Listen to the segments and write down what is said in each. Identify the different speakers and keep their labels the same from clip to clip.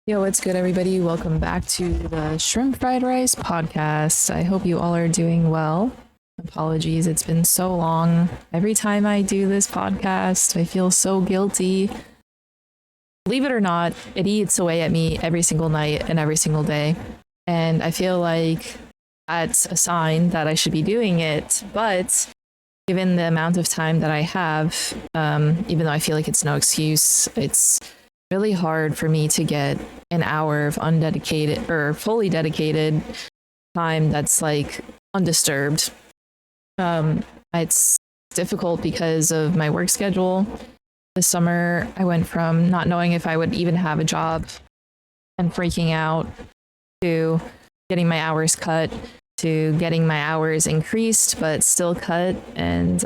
Speaker 1: Yo, what's good, everybody? Welcome back to the Shrimp Fried Rice podcast. I hope you all are doing well. Apologies, it's been so long. Every time I do this podcast, I feel so guilty. Believe it or not, it eats away at me every single night and every single day. And I feel like that's a sign that I should be doing it. But given the amount of time that I have, even though I feel like it's no excuse, it's really hard for me to get an hour of undedicated or fully dedicated time that's like undisturbed. It's difficult because of my work schedule. This summer, I went from not knowing if I would even have a job and freaking out to getting my hours cut to getting my hours increased but still cut, and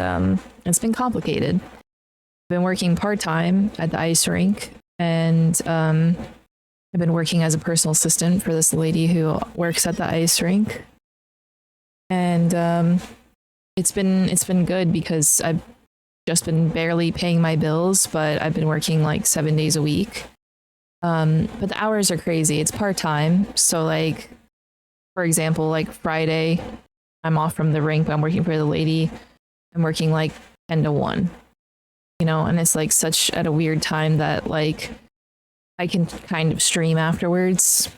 Speaker 1: it's been complicated. I've been working part-time at the ice rink, and I've been working as a personal assistant for this lady who works at the ice rink, and it's been good because I've just been barely paying my bills, but I've been working like 7 days a week. But the hours are crazy. It's part-time, so like, for example, like Friday, I'm off from the rink, but I'm working for the lady. I'm working like 10 to 1, and it's like such at a weird time that like I can kind of stream afterwards.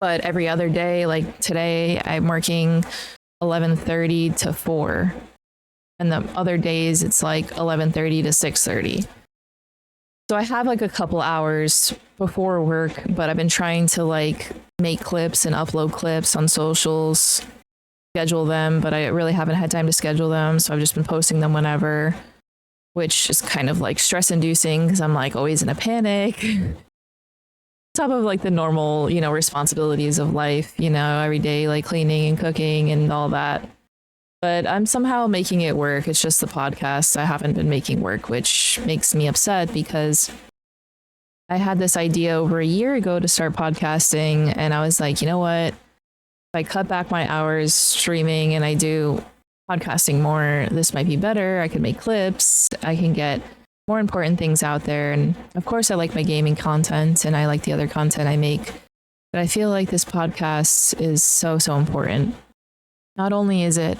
Speaker 1: But every other day, like today, I'm working 11:30 to 4. And the other days, it's like 11:30 to 6:30. So I have like a couple hours before work, but I've been trying to like make clips and upload clips on socials, schedule them, but I really haven't had time to schedule them. So I've just been posting them whenever, which is kind of like stress inducing because I'm like always in a panic. Top of like the normal, responsibilities of life, every day, like cleaning and cooking and all that. But I'm somehow making it work. It's just the podcast I haven't been making work, which makes me upset because I had this idea over a year ago to start podcasting, and I was like, you know what? If I cut back my hours streaming and I do podcasting more, this might be better. I can make clips. I can get more important things out there. And of course, I like my gaming content and I like the other content I make. But I feel like this podcast is so, so important. Not only is it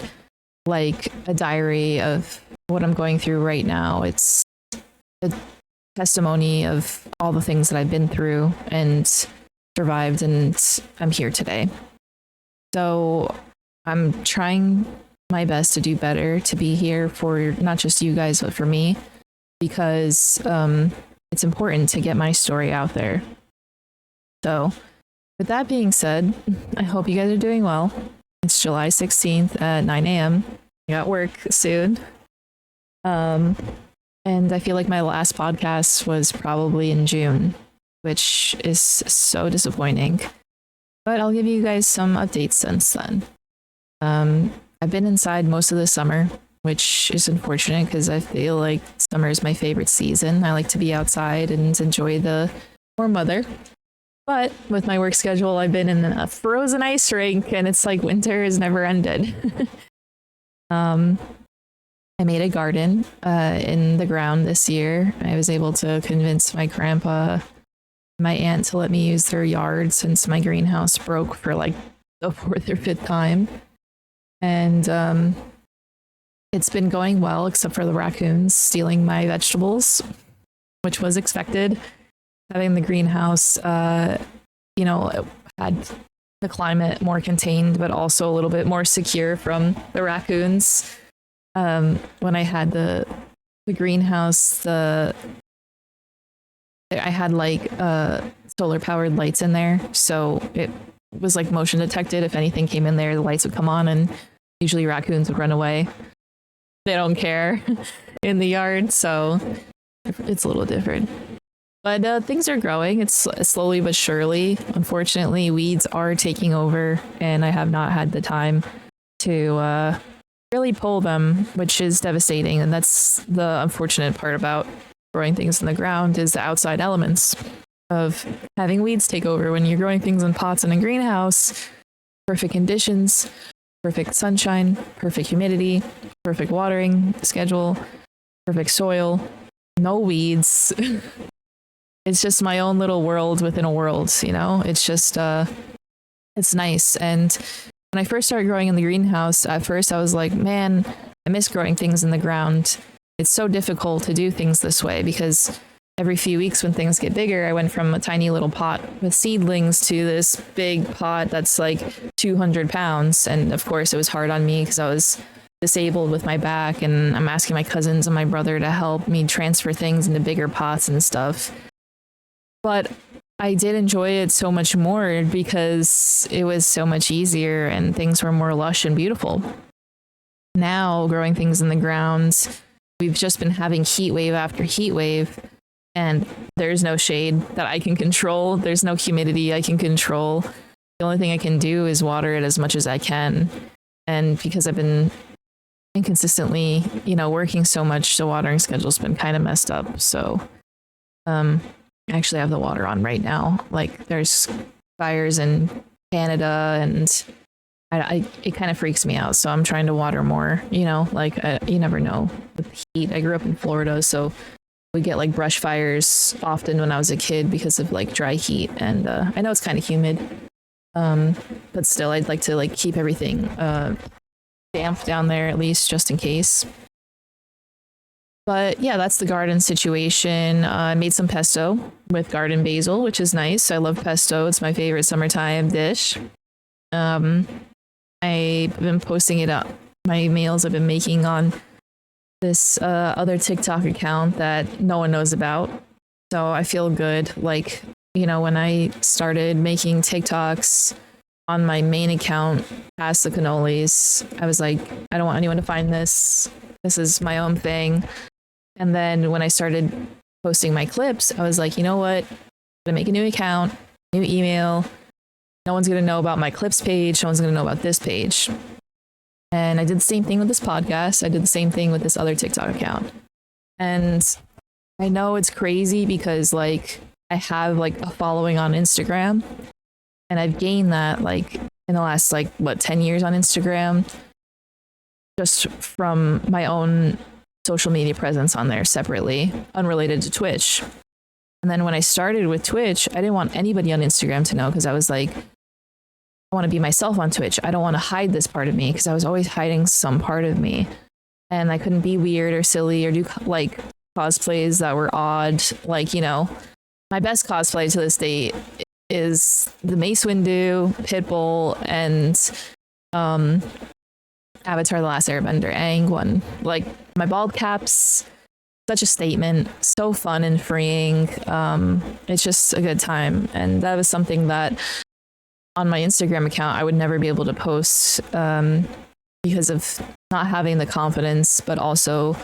Speaker 1: like a diary of what I'm going through right now, it's a testimony of all the things that I've been through and survived, and I'm here today. So I'm trying my best to do better, to be here for not just you guys, but for me, because it's important to get my story out there. So with that being said, I hope you guys are doing well. It's July 16th at 9 a.m. I got work soon. And I feel like my last podcast was probably in June, which is so disappointing. But I'll give you guys some updates since then. I've been inside most of the summer, which is unfortunate because I feel like summer is my favorite season. I like to be outside and enjoy the warm weather. But with my work schedule, I've been in a frozen ice rink, and it's like winter has never ended. I made a garden in the ground this year. I was able to convince my grandpa, my aunt, to let me use their yard since my greenhouse broke for like the 4th or 5th time. And it's been going well, except for the raccoons stealing my vegetables, which was expected. Having the greenhouse, had the climate more contained, but also a little bit more secure from the raccoons. When I had the greenhouse, I had like solar powered lights in there, so it was like motion detected. If anything came in there, the lights would come on, and usually raccoons would run away. They don't care in the yard, so it's a little different. But things are growing. It's slowly but surely. Unfortunately, weeds are taking over, and I have not had the time to really pull them, which is devastating. And that's the unfortunate part about growing things in the ground, is the outside elements of having weeds take over. When you're growing things in pots in a greenhouse, perfect conditions, perfect sunshine, perfect humidity, perfect watering schedule, perfect soil, no weeds. it's just my own little world within a world, you know? It's just it's nice. And when I first started growing in the greenhouse, at first I was like, man, I miss growing things in the ground. It's so difficult to do things this way because every few weeks when things get bigger, I went from a tiny little pot with seedlings to this big pot that's like 200 pounds. And of course, it was hard on me because I was disabled with my back, and I'm asking my cousins and my brother to help me transfer things into bigger pots and stuff. But I did enjoy it so much more because it was so much easier and things were more lush and beautiful. Now, growing things in the ground, we've just been having heat wave after heat wave, and there's no shade that I can control. There's no humidity I can control. The only thing I can do is water it as much as I can. And because I've been inconsistently, you know, working so much, the watering schedule's been kind of messed up. So, I actually have the water on right now. Like, there's fires in Canada, and it kind of freaks me out. So I'm trying to water more, you know, like you never know with the heat. I grew up in Florida, so we get like brush fires often when I was a kid because of like dry heat. And I know it's kind of humid, but still I'd like to like keep everything damp down there at least just in case. But yeah, that's the garden situation. I made some pesto with garden basil, which is nice. I love pesto. It's my favorite summertime dish. I've been posting it up. My meals I've been making on this other TikTok account that no one knows about. So I feel good. Like, you know, when I started making TikToks on my main account past the cannolis, I was like, I don't want anyone to find this. This is my own thing. And then when I started posting my clips, I was like, you know what? I'm gonna make a new account, new email. No one's gonna know about my clips page. No one's gonna know about this page. And I did the same thing with this podcast. I did the same thing with this other TikTok account. And I know it's crazy because like I have like a following on Instagram, and I've gained that like in the last like 10 years on Instagram, just from my own social media presence on there separately, unrelated to Twitch. And then when I started with Twitch, I didn't want anybody on Instagram to know because I was like, I want to be myself on Twitch. I don't want to hide this part of me because I was always hiding some part of me. And I couldn't be weird or silly or do like cosplays that were odd. Like, you know, my best cosplay to this day is the Mace Windu, Pitbull, and Avatar: The Last Airbender, Aang one. Like, my bald cap's such a statement, so fun and freeing. It's just a good time. And that was something that on my Instagram account I would never be able to post because of not having the confidence, but also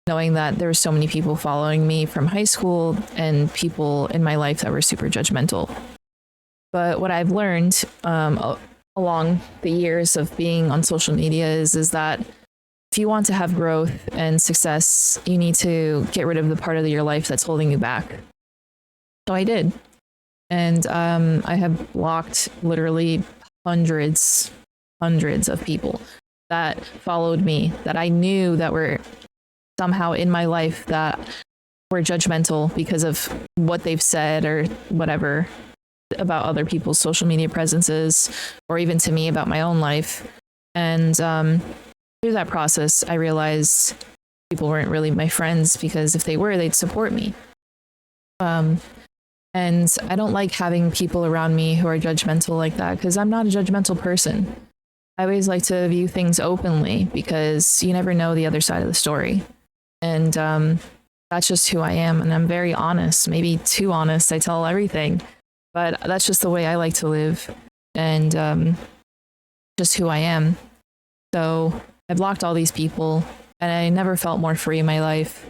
Speaker 1: knowing that there were so many people following me from high school and people in my life that were super judgmental. But what I've learned along the years of being on social media is that if you want to have growth and success, you need to get rid of the part of your life that's holding you back. So I did. And I have blocked literally hundreds of people that followed me, that I knew that were somehow in my life that were judgmental because of what they've said or whatever about other people's social media presences, or even to me about my own life. And through that process, I realized people weren't really my friends because if they were, they'd support me. And I don't like having people around me who are judgmental like that because I'm not a judgmental person. I always like to view things openly because you never know the other side of the story. And that's just who I am. And I'm very honest, maybe too honest. I tell everything, but that's just the way I like to live and just who I am. So I blocked all these people and I never felt more free in my life.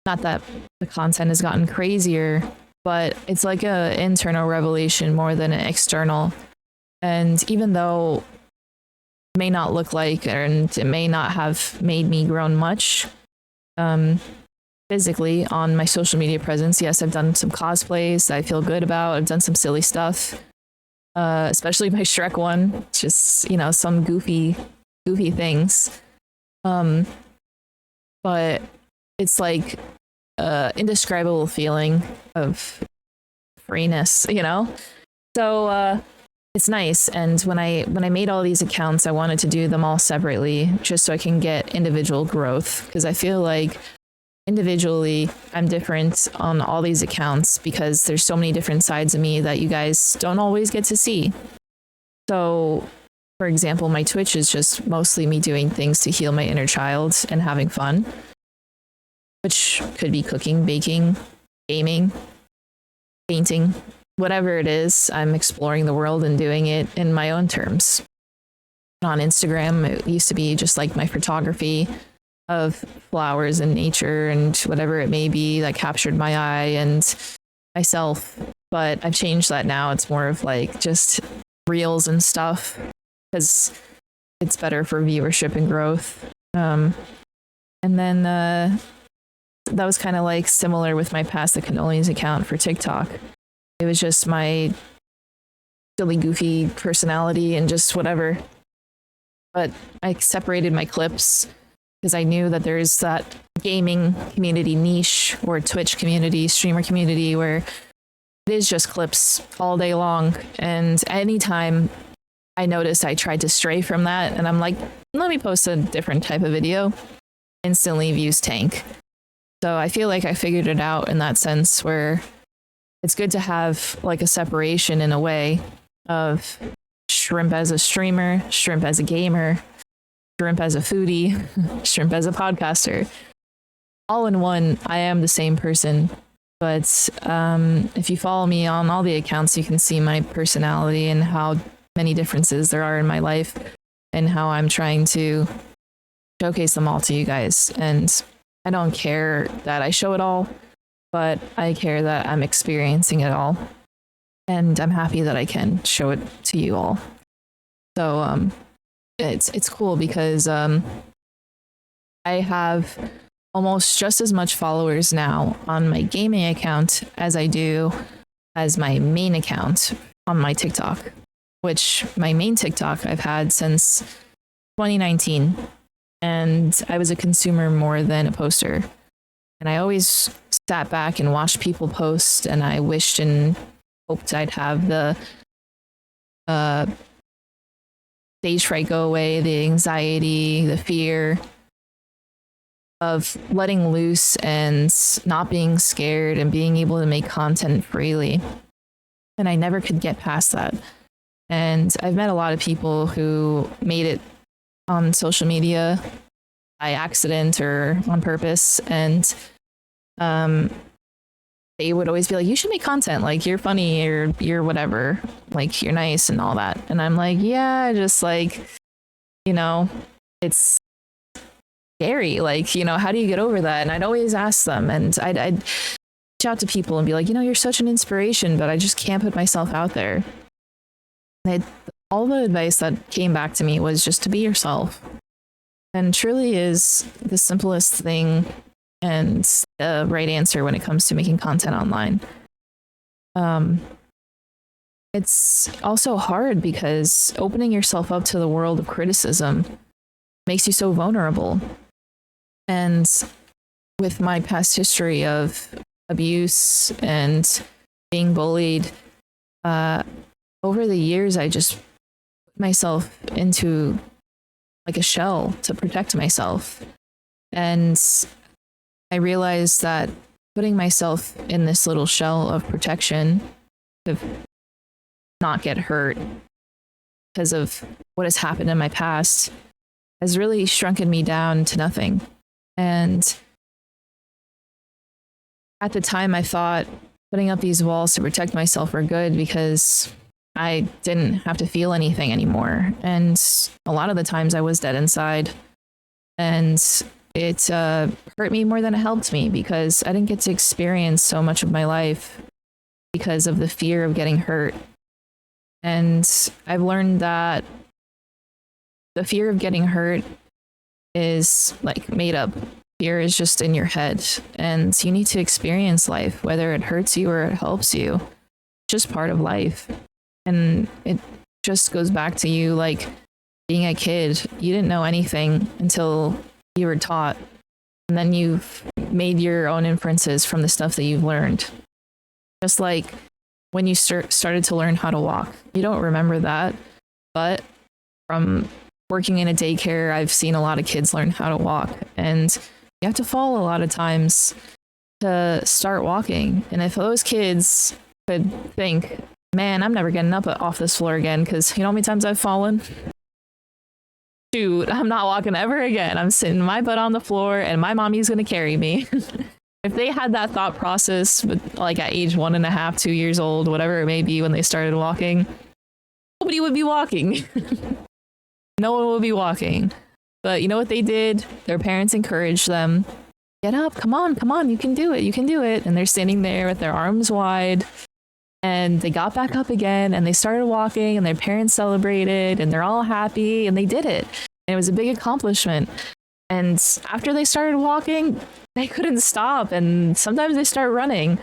Speaker 1: Not that the content has gotten crazier, but it's like an internal revelation more than an external. And even though it may not look like, and it may not have made me grown much physically on my social media presence, yes, I've done some cosplays that I feel good about. I've done some silly stuff, especially my Shrek one, just, you know, some goofy things. But it's like indescribable feeling of freeness, you know? So it's nice. And when I made all these accounts, I wanted to do them all separately just so I can get individual growth, because I feel like individually I'm different on all these accounts because there's so many different sides of me that you guys don't always get to see. So for example, my Twitch is just mostly me doing things to heal my inner child and having fun, which could be cooking, baking, gaming, painting, whatever it is. I'm exploring the world and doing it in my own terms. On Instagram, it used to be just like my photography of flowers and nature and whatever it may be that captured my eye and myself. But I've changed that now. It's more of like just reels and stuff because it's better for viewership and growth. And then that was kind of like similar with my Past the Cannolis account for TikTok. It was just my silly, goofy personality and just whatever. But I separated my clips because I knew that there's that gaming community niche or Twitch community, streamer community where it is just clips all day long. And anytime I noticed I tried to stray from that and I'm like, let me post a different type of video, instantly views tank. So I feel like I figured it out in that sense where it's good to have like a separation in a way of shrimp as a streamer, shrimp as a gamer, shrimp as a foodie, shrimp as a podcaster. All in one, I am the same person. But if you follow me on all the accounts, you can see my personality and how many differences there are in my life and how I'm trying to showcase them all to you guys. And I don't care that I show it all, but I care that I'm experiencing it all. And I'm happy that I can show it to you all. So it's cool because I have almost just as much followers now on my gaming account as I do as my main account on my TikTok, which my main TikTok I've had since 2019. And I was a consumer more than a poster. And I always sat back and watched people post, and I wished and hoped I'd have the stage fright go away, the anxiety, the fear of letting loose and not being scared and being able to make content freely. And I never could get past that. And I've met a lot of people who made it on social media by accident or on purpose. And they would always be like, you should make content, like you're funny or you're whatever, like you're nice and all that. And I'm like, yeah, just like, you know, it's scary. Like, you know, how do you get over that? And I'd always ask them, and I'd reach out to people and be like, you know, you're such an inspiration, but I just can't put myself out there. All the advice that came back to me was just to be yourself. And truly is the simplest thing and the right answer when it comes to making content online. It's also hard because opening yourself up to the world of criticism makes you so vulnerable. And with my past history of abuse and being bullied, over the years, I just put myself into like a shell to protect myself. And I realized that putting myself in this little shell of protection to not get hurt because of what has happened in my past has really shrunken me down to nothing. And at the time, I thought putting up these walls to protect myself were good because I didn't have to feel anything anymore. And a lot of the times I was dead inside. And it hurt me more than it helped me because I didn't get to experience so much of my life because of the fear of getting hurt. And I've learned that the fear of getting hurt is like made up. Fear is just in your head. And you need to experience life, whether it hurts you or it helps you. It's just part of life. And it just goes back to you like being a kid. You didn't know anything until you were taught. And then you've made your own inferences from the stuff that you've learned. Just like when you started to learn how to walk. You don't remember that, but from working in a daycare, I've seen a lot of kids learn how to walk, and you have to fall a lot of times to start walking. And if those kids could think, man, I'm never getting up off this floor again, because you know how many times I've fallen? Shoot, I'm not walking ever again. I'm sitting my butt on the floor and my mommy's gonna carry me. If they had that thought process, like at age 1.5, 2 years old, whatever it may be, when they started walking, nobody would be walking. No one would be walking. But you know what they did? Their parents encouraged them. Get up, come on, you can do it, you can do it. And they're standing there with their arms wide. And they got back up again and they started walking, and their parents celebrated and they're all happy and they did it. And it was a big accomplishment. And after they started walking, they couldn't stop, and sometimes they start running.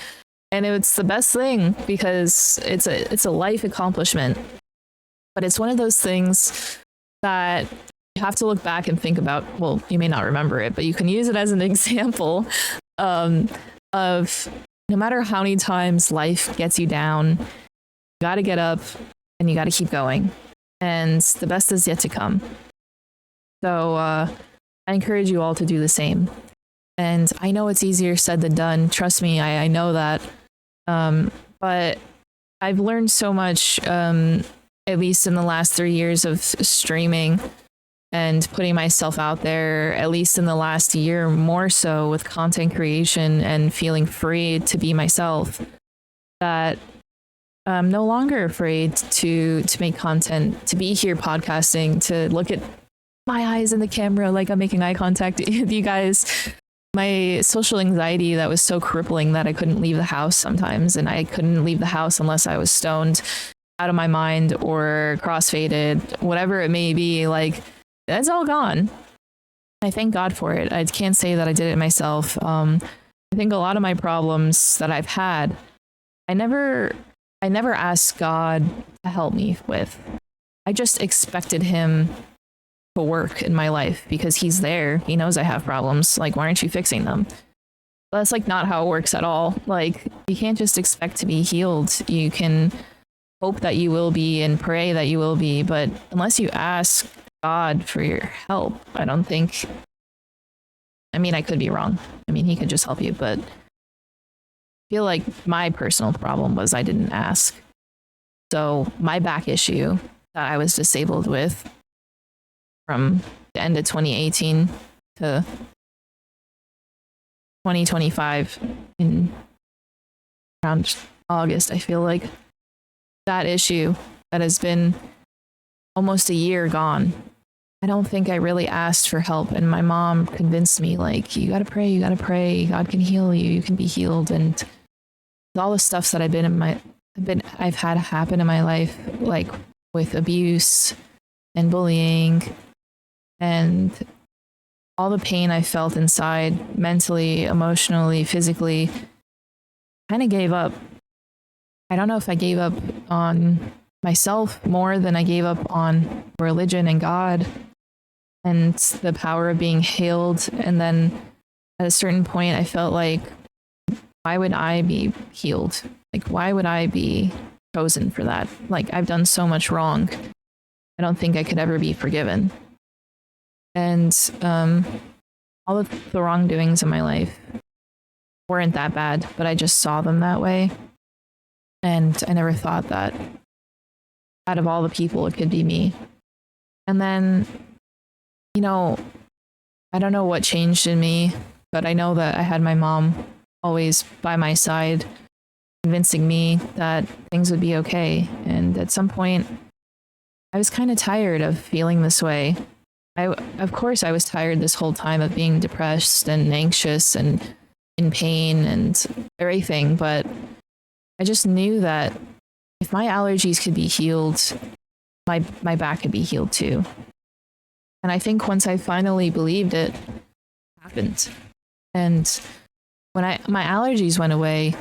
Speaker 1: And it's the best thing because it's a life accomplishment. But it's one of those things that you have to look back and think about. Well, you may not remember it, but you can use it as an example of no matter how many times life gets you down, you got to get up and you got to keep going. And the best is yet to come. So I encourage you all to do the same. And I know it's easier said than done. Trust me, I know that. But I've learned so much, at least in the last 3 years of streaming and putting myself out there, at least in the last year more so with content creation and feeling free to be myself, that I'm no longer afraid to make content, to be here podcasting, to look at my eyes in the camera like I'm making eye contact with you guys. My social anxiety that was so crippling that I couldn't leave the house sometimes, and I couldn't leave the house unless I was stoned out of my mind or crossfaded, whatever it may be, like that's all gone. I thank God for it. I can't say that I did it myself. I think a lot of my problems that I've had, I never asked God to help me with. I just expected him to work in my life because he's there. He knows I have problems. Like, why aren't you fixing them? But that's like not how it works at all. Like, you can't just expect to be healed. You can hope that you will be and pray that you will be, but unless you ask God for your help, I don't think, I mean, I could be wrong. I mean, he could just help you, but I feel like my personal problem was I didn't ask. So my back issue that I was disabled with from the end of 2018 to 2025 in around August, I feel like that issue that has been almost a year gone. I don't think I really asked for help, and my mom convinced me, like, you gotta pray, God can heal you, you can be healed. And all the stuff that I've had happen in my life, like with abuse and bullying and all the pain I felt inside, mentally, emotionally, physically, kind of gave up. I don't know if I gave up on myself more than I gave up on religion and God and the power of being healed. And then at a certain point, I felt like, why would I be healed? Like, why would I be chosen for that? Like, I've done so much wrong. I don't think I could ever be forgiven. And all of the wrongdoings in my life weren't that bad, but I just saw them that way. And I never thought that out of all the people, it could be me. And then, you know, I don't know what changed in me, but I know that I had my mom always by my side, convincing me that things would be okay. And at some point, I was kind of tired of feeling this way. Of course, I was tired this whole time of being depressed and anxious and in pain and everything, but I just knew that if my allergies could be healed, my back could be healed too. And I think once I finally believed it, happened. And when my allergies went away,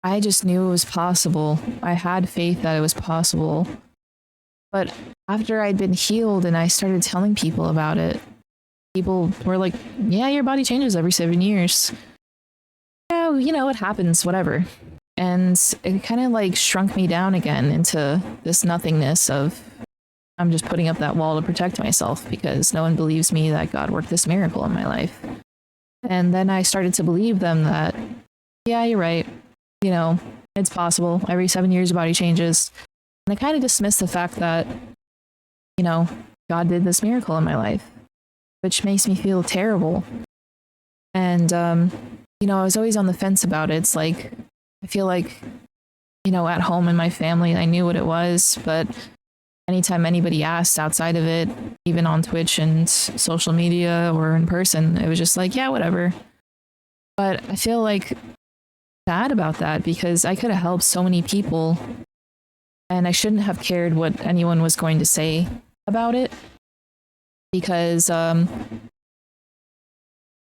Speaker 1: I just knew it was possible. I had faith that it was possible. But after I'd been healed and I started telling people about it, people were like, yeah, your body changes every 7 years. Yeah, you know, it happens, whatever. And it kind of like shrunk me down again into this nothingness of I'm just putting up that wall to protect myself because no one believes me that God worked this miracle in my life. And then I started to believe them that, yeah, you're right. You know, it's possible. Every 7 years, your body changes. And I kind of dismissed the fact that, you know, God did this miracle in my life, which makes me feel terrible. And, you know, I was always on the fence about it. It's like, I feel like, you know, at home in my family, I knew what it was, but anytime anybody asked outside of it, even on Twitch and social media or in person, it was just like, yeah, whatever. But I feel like bad about that because I could have helped so many people and I shouldn't have cared what anyone was going to say about it because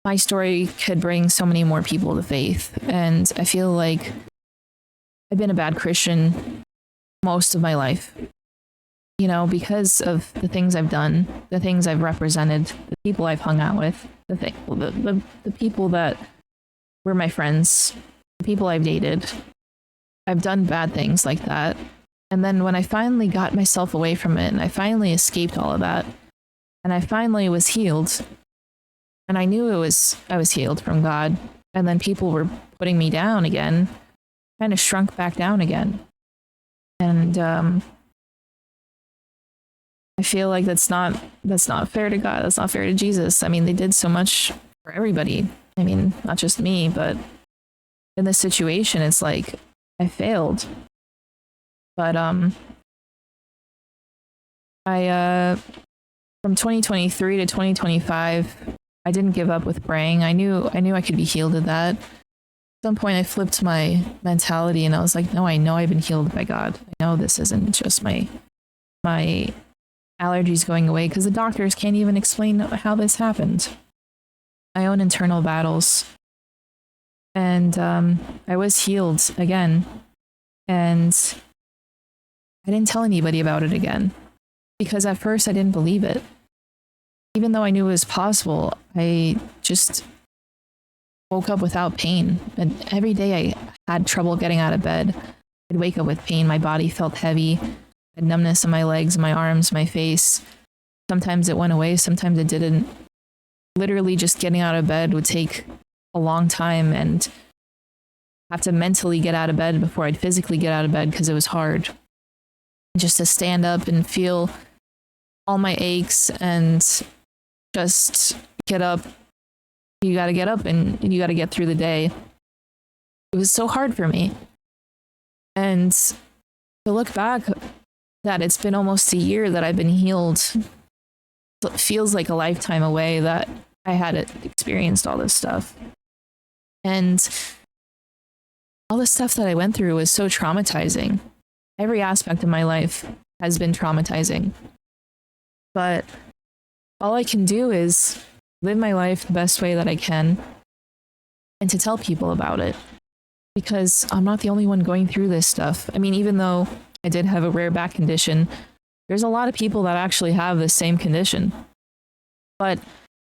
Speaker 1: my story could bring so many more people to faith. And I feel like I've been a bad Christian most of my life, you know, because of the things I've done, the things I've represented, the people I've hung out with, the people that were my friends, the people I've dated. I've done bad things like that. And then when I finally got myself away from it and I finally escaped all of that and I finally was healed and I knew I was healed from God, and then people were putting me down again, kind of shrunk back down again. And I feel like that's not fair to God. That's not fair to Jesus. I mean, they did so much for everybody. I mean, not just me, but in this situation, it's like I failed. But I from 2023 to 2025, I didn't give up with praying. I knew I could be healed of that. At some point, I flipped my mentality and I was like, no, I know I've been healed by God. I know this isn't just my allergies going away because the doctors can't even explain how this happened. My own internal battles. And I was healed again. And I didn't tell anybody about it again because at first I didn't believe it. Even though I knew it was possible, I just woke up without pain. And every day I had trouble getting out of bed. I'd wake up with pain. My body felt heavy. I had numbness in my legs, my arms, my face. Sometimes it went away, sometimes it didn't. Literally just getting out of bed would take a long time and have to mentally get out of bed before I'd physically get out of bed because it was hard. Just to stand up and feel all my aches and just get up. You got to get up and you got to get through the day. It was so hard for me. And to look back that it's been almost a year that I've been healed, it feels like a lifetime away that I had experienced all this stuff. And all the stuff that I went through was so traumatizing. Every aspect of my life has been traumatizing. But all I can do is live my life the best way that I can and to tell people about it. Because I'm not the only one going through this stuff. I mean, even though I did have a rare back condition, there's a lot of people that actually have the same condition. But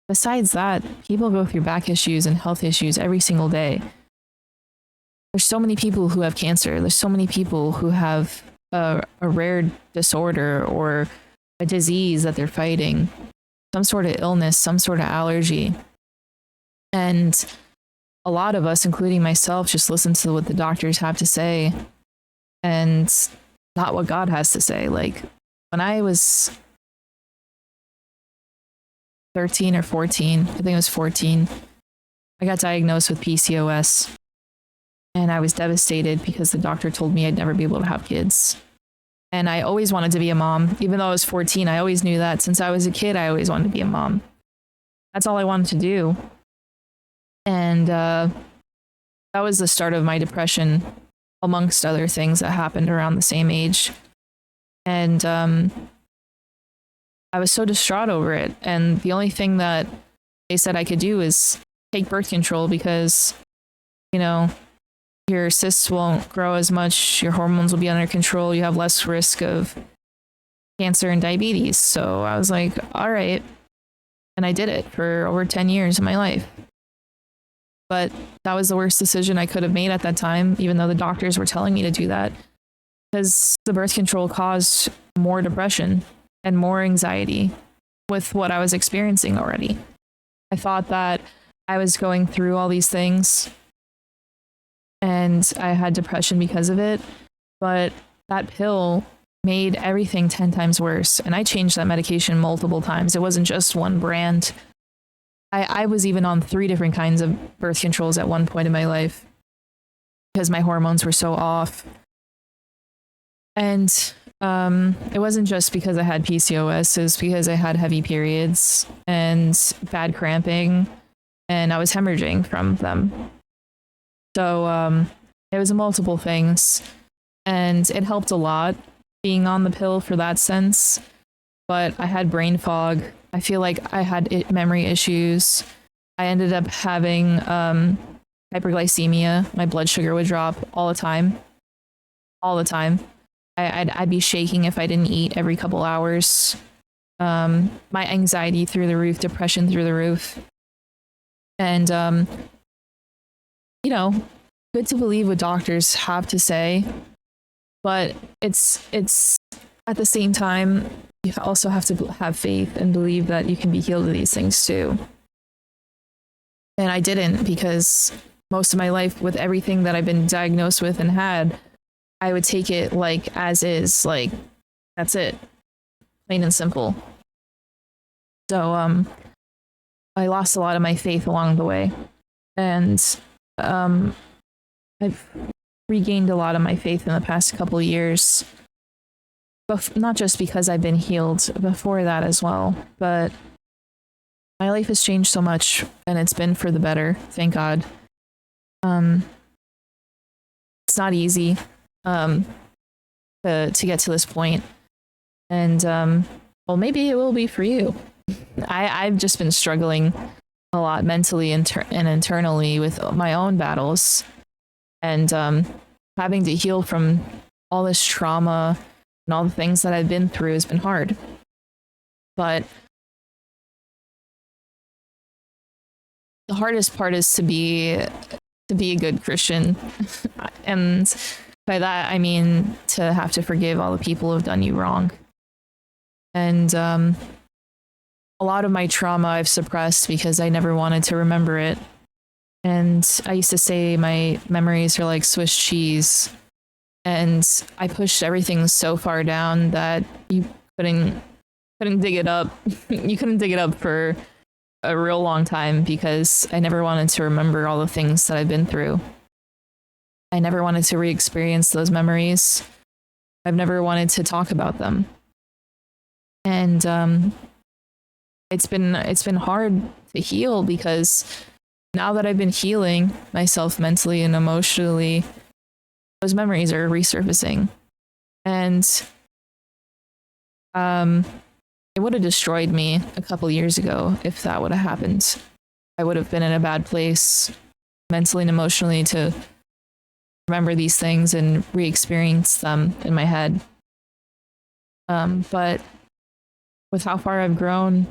Speaker 1: besides that, people go through back issues and health issues every single day. There's so many people who have cancer. There's so many people who have a rare disorder or a disease that they're fighting, some sort of illness, some sort of allergy. And a lot of us, including myself, just listen to what the doctors have to say and not what God has to say. Like when I was 13 or 14, I think it was 14, I got diagnosed with PCOS. And I was devastated because the doctor told me I'd never be able to have kids. And I always wanted to be a mom. Even though I was 14, I always knew that. Since I was a kid, I always wanted to be a mom. That's all I wanted to do. And that was the start of my depression, amongst other things that happened around the same age. And I was so distraught over it. And the only thing that they said I could do is take birth control because, you know, your cysts won't grow as much, your hormones will be under control, you have less risk of cancer and diabetes. So I was like, all right. And I did it for over 10 years of my life. But that was the worst decision I could have made at that time, even though the doctors were telling me to do that, because the birth control caused more depression and more anxiety with what I was experiencing already. I thought that I was going through all these things and I had depression because of it, but that pill made everything 10 times worse. And I changed that medication multiple times. It wasn't just one brand. I was even on 3 different kinds of birth controls at one point in my life because my hormones were so off. And it wasn't just because I had PCOS, it was because I had heavy periods and bad cramping, and I was hemorrhaging from them. So it was multiple things, and it helped a lot being on the pill for that sense. But I had brain fog. I feel like I had memory issues. I ended up having hyperglycemia. My blood sugar would drop all the time. All the time. I'd be shaking if I didn't eat every couple hours. My anxiety through the roof, depression through the roof. And, you know, good to believe what doctors have to say, but it's at the same time, you also have to have faith and believe that you can be healed of these things too. And I didn't, because most of my life, with everything that I've been diagnosed with and had, I would take it like as is, like that's it, plain and simple. So I lost a lot of my faith along the way, and I've regained a lot of my faith in the past couple of years. Not just because I've been healed before that as well, but my life has changed so much, and it's been for the better, thank God. It's not easy to get to this point, and well, maybe it will be for you. I've just been struggling a lot mentally and internally with my own battles, and having to heal from all this trauma and all the things that I've been through has been hard. But the hardest part is to be a good Christian. And by that, I mean to have to forgive all the people who have done you wrong. And a lot of my trauma I've suppressed because I never wanted to remember it. And I used to say my memories are like Swiss cheese. And I pushed everything so far down that you couldn't dig it up. You couldn't dig it up for a real long time, because I never wanted to remember all the things that I've been through. I never wanted to re-experience those memories. I've never wanted to talk about them. And it's been hard to heal, because now that I've been healing myself mentally and emotionally, those memories are resurfacing. And it would have destroyed me a couple years ago if that would have happened. I would have been in a bad place mentally and emotionally to remember these things and re-experience them in my head. But with how far I've grown,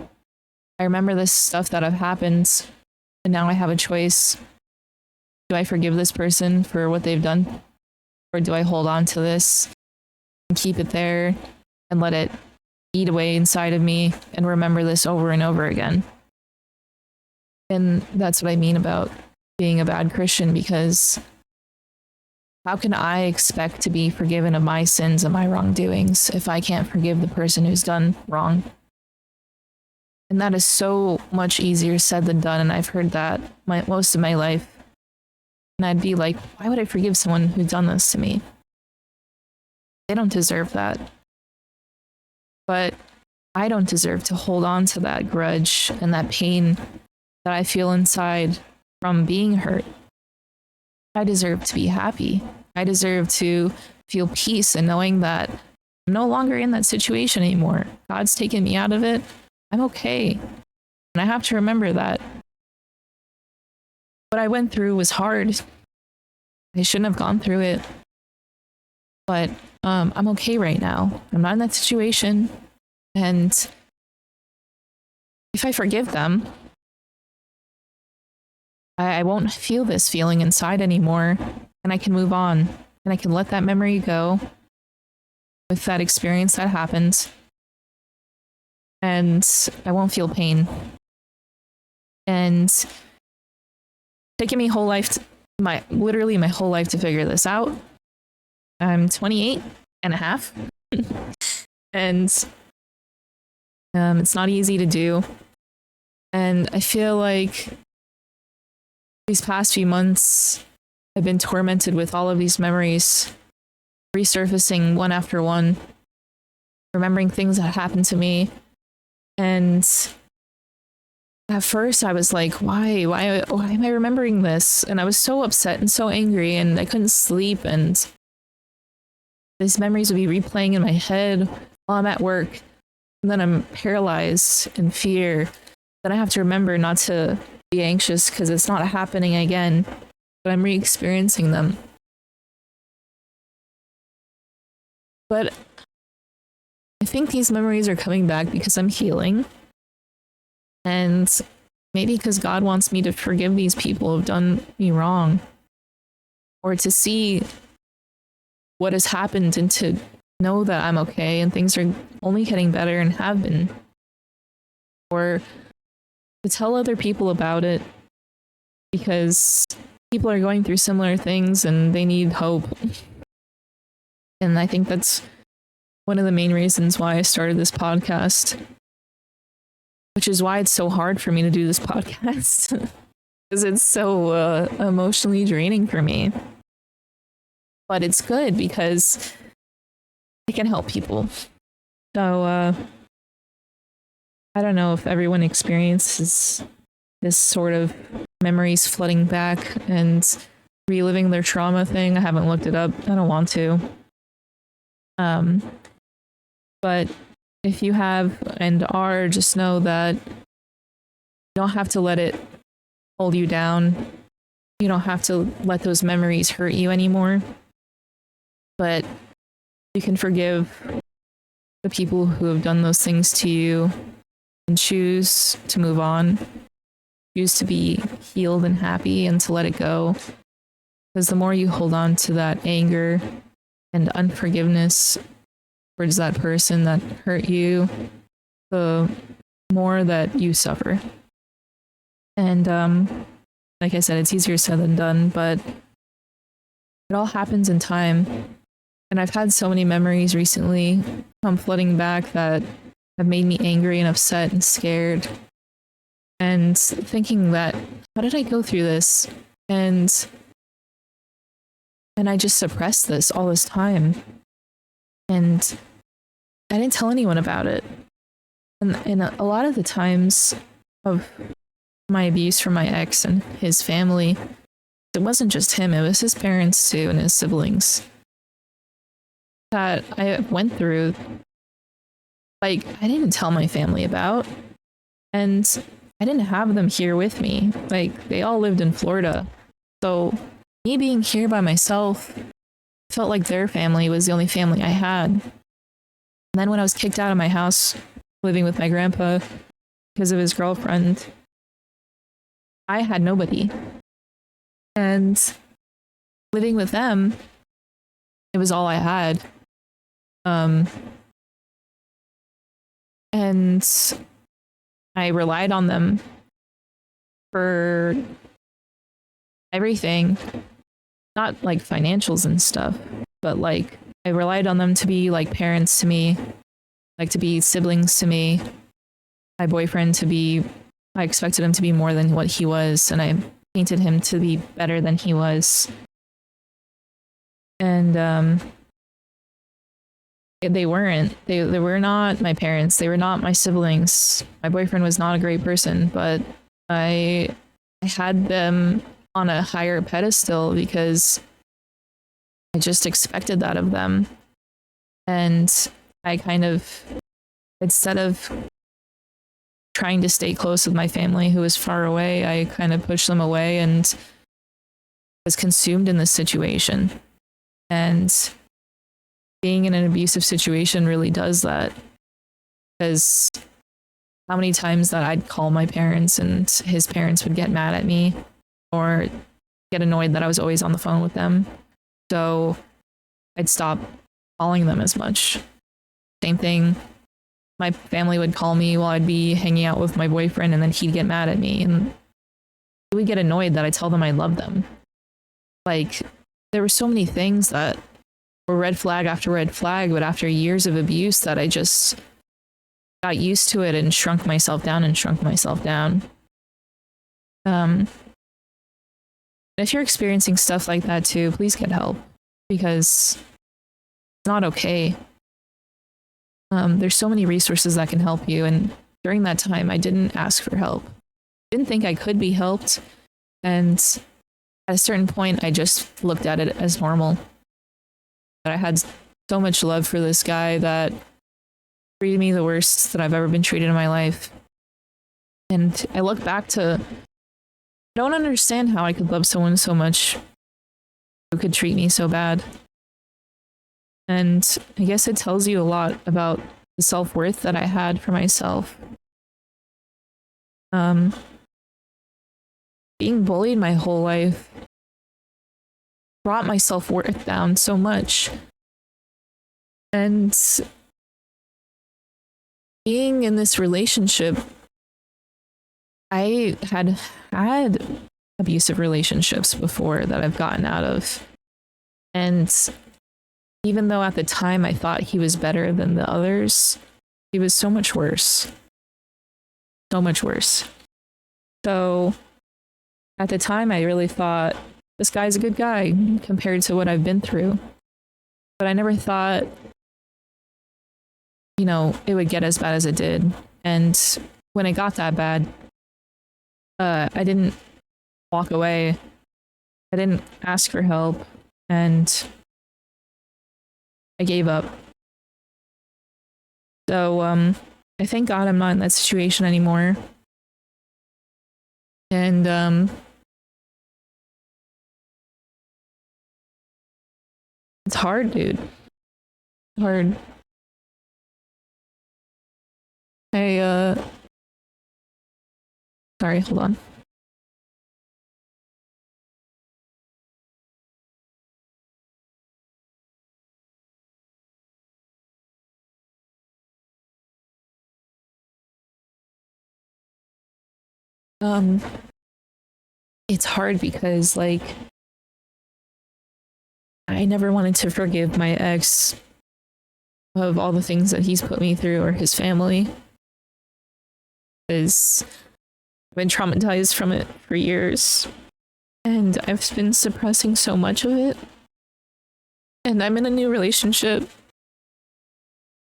Speaker 1: I remember this stuff that have happened, and now I have a choice. Do I forgive this person for what they've done? Or do I hold on to this and keep it there and let it eat away inside of me and remember this over and over again? And that's what I mean about being a bad Christian, because how can I expect to be forgiven of my sins and my wrongdoings if I can't forgive the person who's done wrong? And that is so much easier said than done, and I've heard that most of my life. And I'd be like, why would I forgive someone who's done this to me? They don't deserve that. But I don't deserve to hold on to that grudge and that pain that I feel inside from being hurt. I deserve to be happy. I deserve to feel peace and knowing that I'm no longer in that situation anymore. God's taken me out of it. I'm okay. And I have to remember that. What I went through was hard. I shouldn't have gone through it. But I'm okay right now. I'm not in that situation. And if I forgive them, I won't feel this feeling inside anymore, and I can move on, and I can let that memory go with that experience that happened, and I won't feel pain. And taking me whole life, literally my whole life to figure this out. I'm 28 and a half, and it's not easy to do. And I feel like these past few months, I've been tormented with all of these memories, resurfacing one after one, remembering things that happened to me. And at first I was like, why am I remembering this? And I was so upset and so angry, and I couldn't sleep, and these memories would be replaying in my head while I'm at work. And then I'm paralyzed in fear. Then I have to remember not to be anxious because it's not happening again, but I'm re-experiencing them. But I think these memories are coming back because I'm healing. And maybe because God wants me to forgive these people who've done me wrong. Or to see what has happened and to know that I'm okay and things are only getting better and have been. Or to tell other people about it because people are going through similar things and they need hope. And I think that's one of the main reasons why I started this podcast, which is why it's so hard for me to do this podcast because it's so emotionally draining for me. But it's good because it can help people. So I don't know if everyone experiences this sort of memories flooding back and reliving their trauma thing. I haven't looked it up. I don't want to. But if you have and are, just know that you don't have to let it hold you down. You don't have to let those memories hurt you anymore. But you can forgive the people who have done those things to you and choose to move on, choose to be healed and happy and to let it go. Because the more you hold on to that anger and unforgiveness towards that person that hurt you, the more that you suffer. And like I said, it's easier said than done, but it all happens in time. And I've had so many memories recently come flooding back that have made me angry and upset and scared. And thinking that, how did I go through this? And I just suppressed this all this time. And I didn't tell anyone about it. And a lot of the times of my abuse from my ex and his family, it wasn't just him, it was his parents too and his siblings that I went through. Like, I didn't tell my family about. And I didn't have them here with me. Like, they all lived in Florida. So me being here by myself felt like their family was the only family I had. And then when I was kicked out of my house, living with my grandpa because of his girlfriend, I had nobody. And living with them, it was all I had. And I relied on them for everything. Not like financials and stuff, but like I relied on them to be like parents to me, like to be siblings to me. My boyfriend I expected him to be more than what he was, and I painted him to be better than he was. And they weren't. They were not my parents. They were not my siblings. My boyfriend was not a great person, but I had them on a higher pedestal because I just expected that of them. And I kind of, instead of trying to stay close with my family who was far away, I kind of pushed them away and was consumed in this situation. And being in an abusive situation really does that, because how many times that I'd call my parents and his parents would get mad at me or get annoyed that I was always on the phone with them. So I'd stop calling them as much. Same thing. My family would call me while I'd be hanging out with my boyfriend, and then he'd get mad at me, and he would get annoyed that I tell them I love them. Like, there were so many things that were red flag after red flag, but after years of abuse that I just got used to it and shrunk myself down and shrunk myself down. If you're experiencing stuff like that too, please get help, because it's not okay. There's so many resources that can help you, and during that time, I didn't ask for help. Didn't think I could be helped, and at a certain point, I just looked at it as normal. But I had so much love for this guy that treated me the worst that I've ever been treated in my life. And I look back to, I don't understand how I could love someone so much who could treat me so bad. And I guess it tells you a lot about the self-worth that I had for myself. Being bullied my whole life brought my self-worth down so much. And being in this relationship, I had abusive relationships before that I've gotten out of. And even though at the time I thought he was better than the others, he was so much worse. So much worse. So at the time, I really thought, this guy's a good guy compared to what I've been through. But I never thought, it would get as bad as it did. And when it got that bad, I didn't walk away. I didn't ask for help. And I gave up. So I thank God I'm not in that situation anymore. And it's hard, dude. Hard. Sorry, hold on. It's hard because, I never wanted to forgive my ex of all the things that he's put me through, or his family, because I've been traumatized from it for years, and I've been suppressing so much of it. And I'm in a new relationship,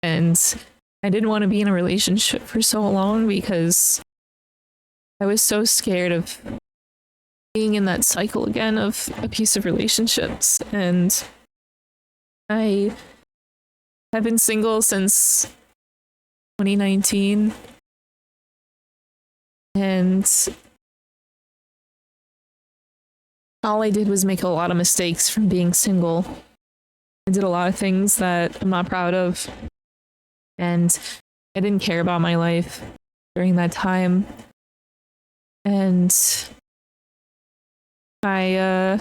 Speaker 1: and I didn't want to be in a relationship for so long because I was so scared of being in that cycle again of abusive relationships. And I have been single since 2019. And all I did was make a lot of mistakes from being single. I did a lot of things that I'm not proud of. And I didn't care about my life during that time. And I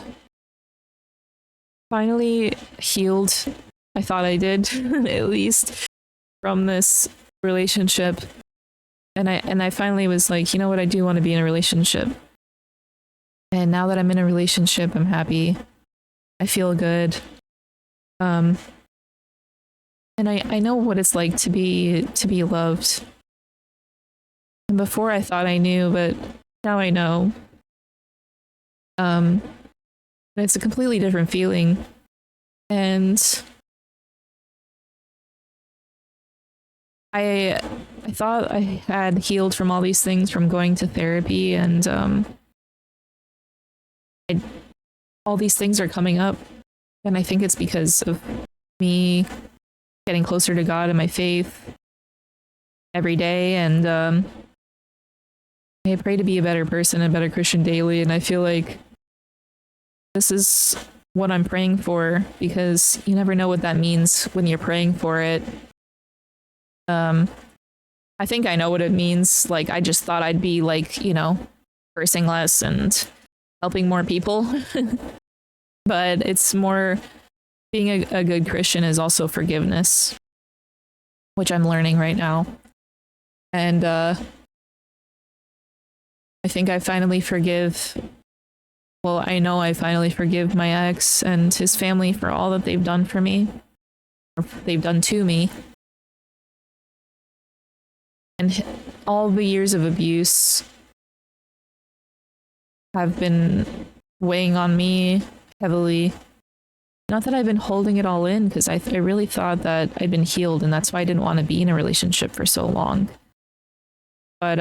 Speaker 1: finally healed. I thought I did, at least, from this relationship. And I finally was like, you know what, I do want to be in a relationship. And now that I'm in a relationship, I'm happy. I feel good. And I know what it's like to be loved. And before I thought I knew, but now I know. It's a completely different feeling. And I thought I had healed from all these things from going to therapy, and all these things are coming up. And I think it's because of me getting closer to God and my faith every day. And I pray to be a better person, a better Christian daily. And I feel like this is what I'm praying for, because you never know what that means when you're praying for it. I think I know what it means. Like, I just thought I'd be like, you know, cursing less and helping more people. But it's more being a good Christian is also forgiveness, which I'm learning right now. And I think I finally forgive. Well, I know I finally forgive my ex and his family for all that they've done for me, or they've done to me. And all the years of abuse have been weighing on me heavily. Not that I've been holding it all in, because I really thought that I'd been healed, and that's why I didn't want to be in a relationship for so long. But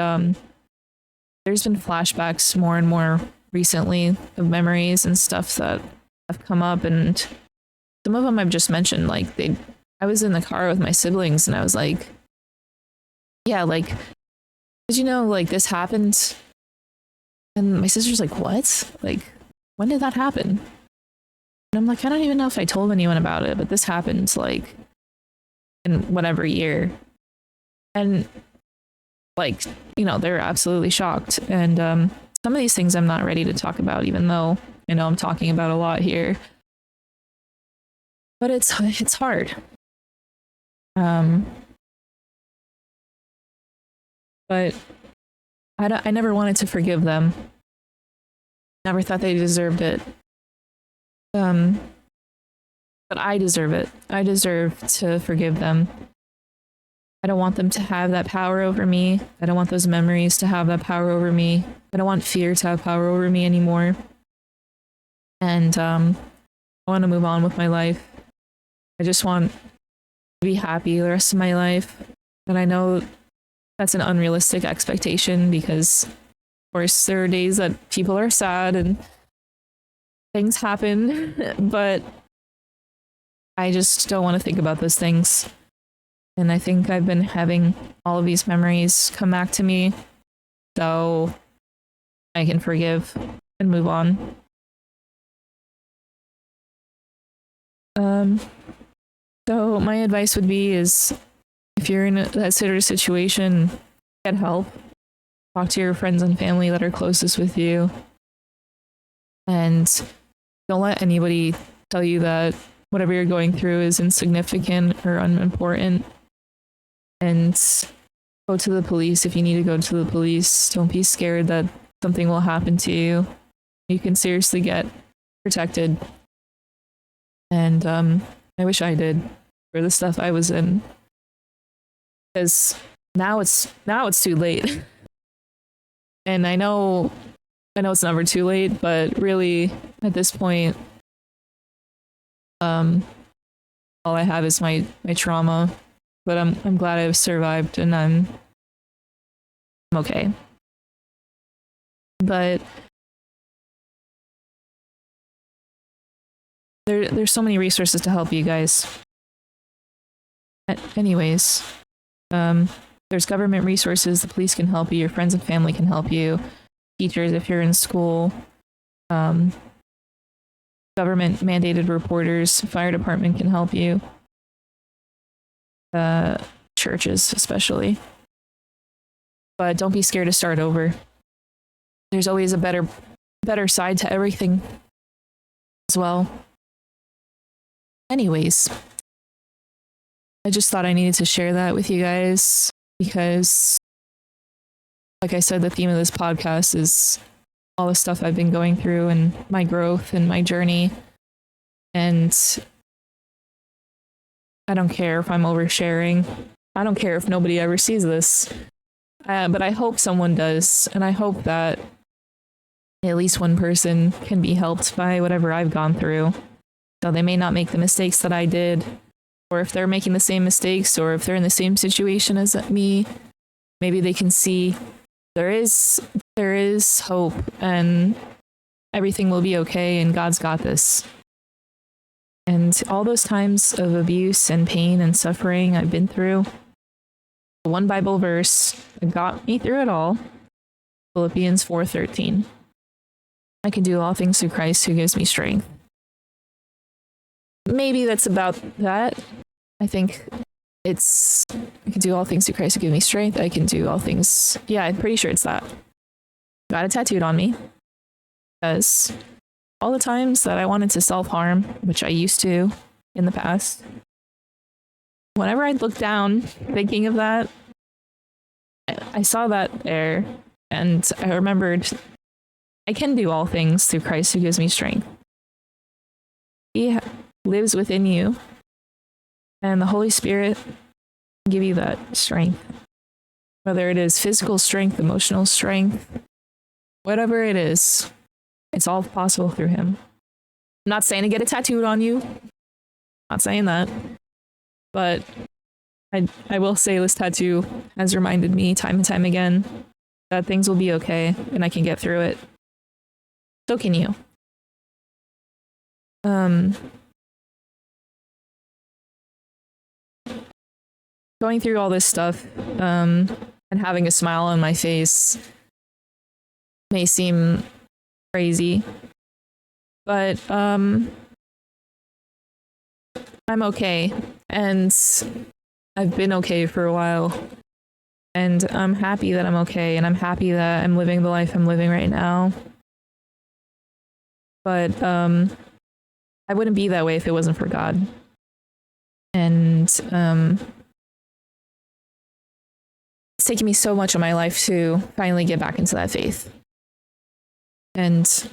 Speaker 1: there's been flashbacks more and more recently of memories and stuff that have come up, and some of them I've just mentioned. Like, I was in the car with my siblings, and I was like, yeah, like, did you know, like, this happened? And my sister's like, what? Like, when did that happen? And I'm like, I don't even know if I told anyone about it, but this happened, like, in whatever year. And, like, you know, they're absolutely shocked. And some of these things I'm not ready to talk about, even though I know I'm talking about a lot here. But it's hard. But I never wanted to forgive them. Never thought they deserved it. But I deserve it. I deserve to forgive them. I don't want them to have that power over me. I don't want those memories to have that power over me. I don't want fear to have power over me anymore. And I want to move on with my life. I just want to be happy the rest of my life. And I know that's an unrealistic expectation because, of course, there are days that people are sad and things happen, but I just don't want to think about those things. And I think I've been having all of these memories come back to me so I can forgive and move on. So my advice would be is, if you're in that sort of situation, get help. Talk to your friends and family that are closest with you. And don't let anybody tell you that whatever you're going through is insignificant or unimportant. And go to the police if you need to go to the police. Don't be scared that something will happen to you. You can seriously get protected. And I wish I did for the stuff I was in. Because now it's too late. And I know it's never too late, but really at this point, all I have is my trauma. But I'm glad I've survived and I'm okay. But there's so many resources to help you guys. Anyways, there's government resources. The police can help you. Your friends and family can help you. Teachers, if you're in school. Government mandated reporters. Fire department can help you. Churches, especially. But don't be scared to start over. There's always a better side to everything as well. Anyways, I just thought I needed to share that with you guys because, like I said, the theme of this podcast is all the stuff I've been going through and my growth and my journey. And I don't care if I'm oversharing. I don't care if nobody ever sees this. But I hope someone does. And I hope that at least one person can be helped by whatever I've gone through. So they may not make the mistakes that I did. Or if they're making the same mistakes, or if they're in the same situation as me, maybe they can see there is hope and everything will be okay and God's got this. And all those times of abuse and pain and suffering I've been through, one Bible verse that got me through it all, Philippians 4:13. I can do all things through Christ who gives me strength. Maybe that's about that. I think it's I can do all things through Christ who give me strength. I can do all things. Yeah, I'm pretty sure it's that. Got it tattooed on me because all the times that I wanted to self-harm, which I used to in the past, whenever I'd look down thinking of that, I saw that there and I remembered I can do all things through Christ who gives me strength. He lives within you, and the Holy Spirit can give you that strength. Whether it is physical strength, emotional strength, whatever it is, it's all possible through him. I'm not saying to get it tattooed on you. Not saying that. But I will say this tattoo has reminded me time and time again that things will be okay and I can get through it. So can you. Going through all this stuff and having a smile on my face may seem crazy, but I'm okay, and I've been okay for a while, and I'm happy that I'm okay, and I'm happy that I'm living the life I'm living right now. But I wouldn't be that way if it wasn't for God. And it's taken me so much of my life to finally get back into that faith. And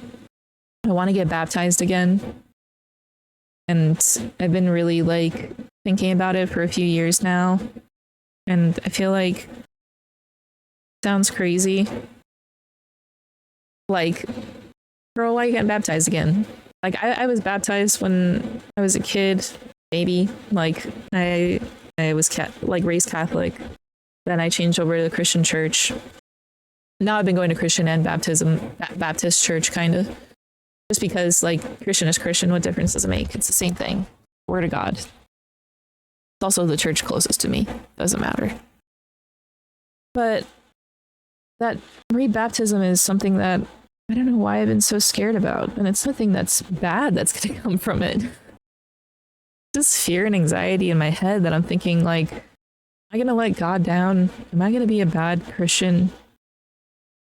Speaker 1: I want to get baptized again. And I've been really thinking about it for a few years now. And I feel like it sounds crazy. Girl, why are you getting baptized again? I was baptized when I was a kid, maybe. I was raised Catholic. Then I changed over to the Christian church. Now I've been going to Christian and Baptist church, kind of. Just because, Christian is Christian, what difference does it make? It's the same thing. Word of God. It's also the church closest to me. Doesn't matter. But that rebaptism is something that I don't know why I've been so scared about. And it's nothing that's bad that's going to come from it. Just fear and anxiety in my head that I'm thinking, am I going to let God down? Am I going to be a bad Christian?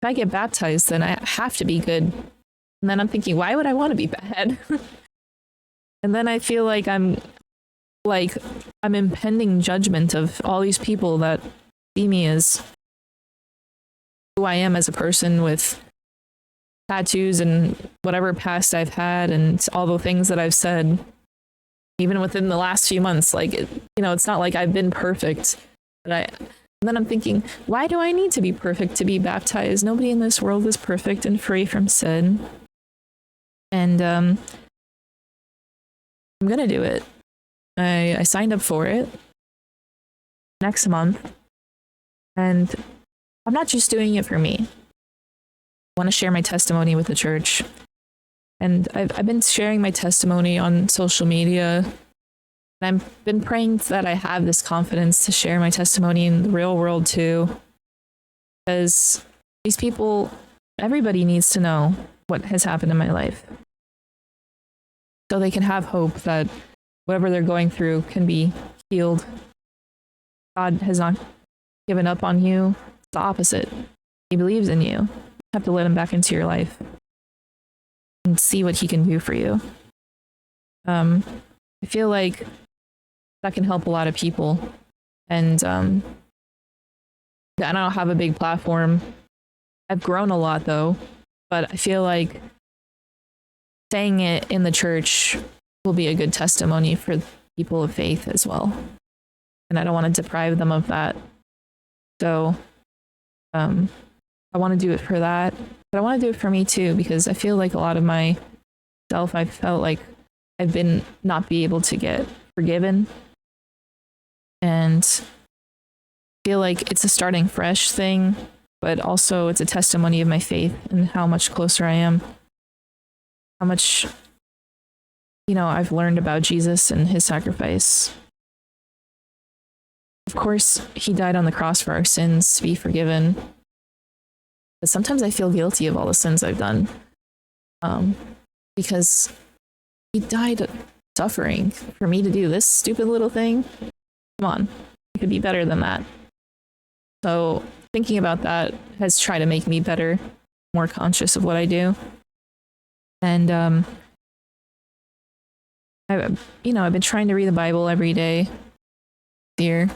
Speaker 1: If I get baptized, then I have to be good. And then I'm thinking, why would I want to be bad? And then I feel like I'm impending judgment of all these people that see me as who I am as a person with tattoos and whatever past I've had and all the things that I've said, even within the last few months. It's not like I've been perfect. And then I'm thinking, why do I need to be perfect to be baptized? Nobody in this world is perfect and free from sin. And I'm going to do it. I signed up for it next month. And I'm not just doing it for me. I want to share my testimony with the church. And I've been sharing my testimony on social media. And I've been praying that I have this confidence to share my testimony in the real world too. Because these people, everybody needs to know what has happened in my life. So they can have hope that whatever they're going through can be healed. God has not given up on you. It's the opposite. He believes in you. You have to let him back into your life and see what he can do for you. I feel like that can help a lot of people. And I don't have a big platform. I've grown a lot though, but I feel like saying it in the church will be a good testimony for people of faith as well. And I don't want to deprive them of that. So I want to do it for that. But I want to do it for me too, because I feel like a lot of myself, I felt like I've been not be able to get forgiven. And I feel like it's a starting fresh thing, but also it's a testimony of my faith and how much closer I am. How much, I've learned about Jesus and his sacrifice. Of course, he died on the cross for our sins to be forgiven. But sometimes I feel guilty of all the sins I've done. Because he died suffering for me to do this stupid little thing. Come on. could be better than that. So thinking about that has tried to make me better, more conscious of what I do. And I've been trying to read the Bible every day this year.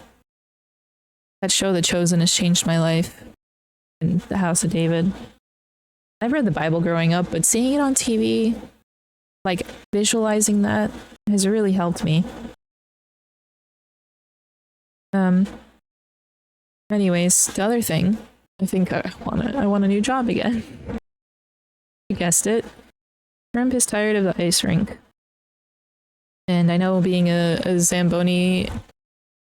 Speaker 1: That show, The Chosen, has changed my life, in The House of David. I've read the Bible growing up, but seeing it on TV, like visualizing that, has really helped me. Anyways, the other thing, I think I want a new job again. You guessed it. Trump is tired of the ice rink. And I know being a Zamboni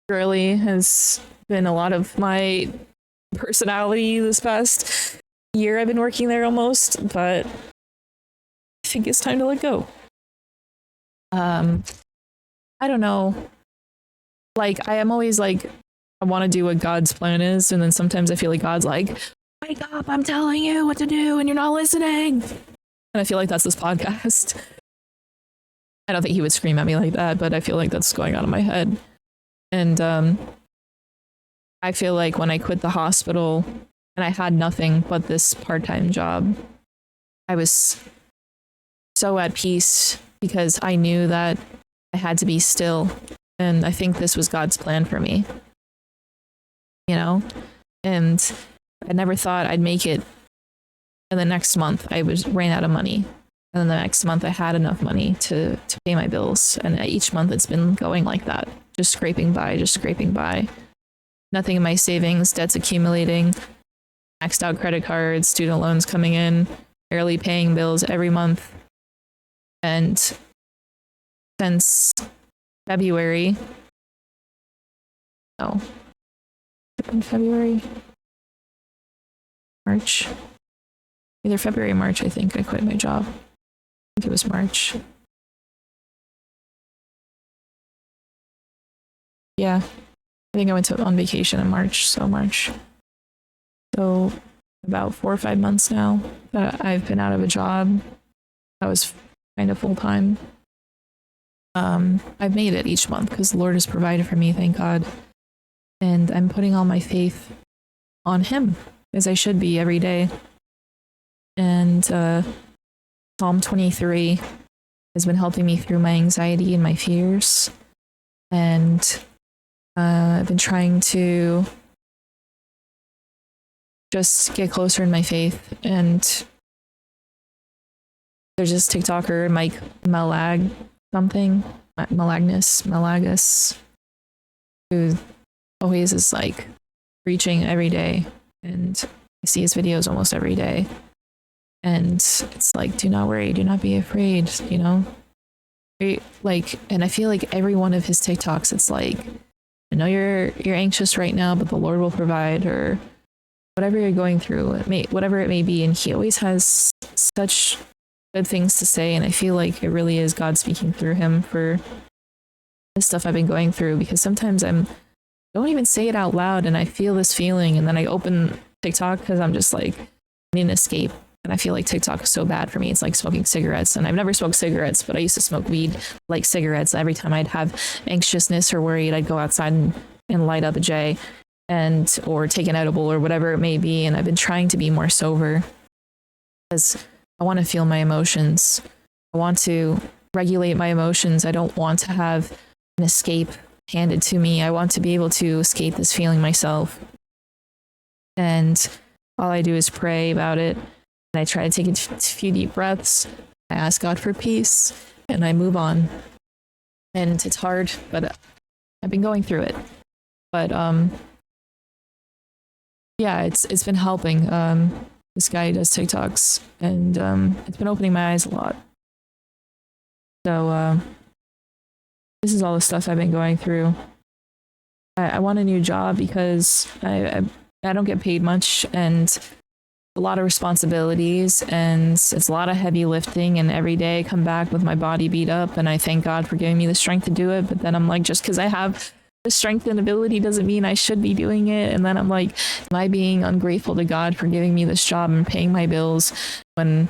Speaker 1: girly has been a lot of my personality this past year I've been working there almost, but I think it's time to let go. I don't know. Like, I am always like, I want to do what God's plan is, and then sometimes I feel like God's like, wake up, I'm telling you what to do, and you're not listening. And I feel like that's this podcast. I don't think he would scream at me like that, but I feel like that's going on in my head. And I feel like when I quit the hospital and I had nothing but this part-time job, I was so at peace because I knew that I had to be still. And I think this was God's plan for me, you know? And I never thought I'd make it. And the next month I ran out of money. And then the next month I had enough money to pay my bills. And each month it's been going like that, just scraping by. Nothing in my savings, debts accumulating, maxed out credit cards, student loans coming in, barely paying bills every month. And since February, March, either February or March, I think I quit my job. I think it was March. Yeah, I think I went on vacation in March, so March. So about 4 or 5 months now that I've been out of a job that was kind of full time. I've made it each month because the Lord has provided for me, thank God. And I'm putting all my faith on Him, as I should be every day. And Psalm 23 has been helping me through my anxiety and my fears. And I've been trying to just get closer in my faith. And there's this TikToker, Mike Malagus, who always is like preaching every day, and I see his videos almost every day. And it's like, do not worry, do not be afraid, you know? Like, and I feel like every one of his TikToks, it's like, I know you're anxious right now, but the Lord will provide, or whatever you're going through, whatever it may be. And he always has such good things to say, and I feel like it really is God speaking through him for the stuff I've been going through, because sometimes don't even say it out loud, and I feel this feeling, and then I open TikTok because I'm just like, I need an escape. And I feel like TikTok is so bad for me. It's like smoking cigarettes. And I've never smoked cigarettes, but I used to smoke weed like cigarettes. Every time I'd have anxiousness or worried, I'd go outside and light up a J or take an edible or whatever it may be. And I've been trying to be more sober because I want to feel my emotions. I want to regulate my emotions. I don't want to have an escape handed to me. I want to be able to escape this feeling myself. And all I do is pray about it. And I try to take a few deep breaths. I ask God for peace, and I move on. And it's hard, but I've been going through it. But yeah, it's been helping. This guy does TikToks, and it's been opening my eyes a lot. So this is all the stuff I've been going through. I want a new job because I don't get paid much, and a lot of responsibilities, and it's a lot of heavy lifting, and every day I come back with my body beat up, and I thank God for giving me the strength to do it. But then I'm like, just because I have the strength and ability doesn't mean I should be doing it. And then I'm like, am I being ungrateful to God for giving me this job and paying my bills when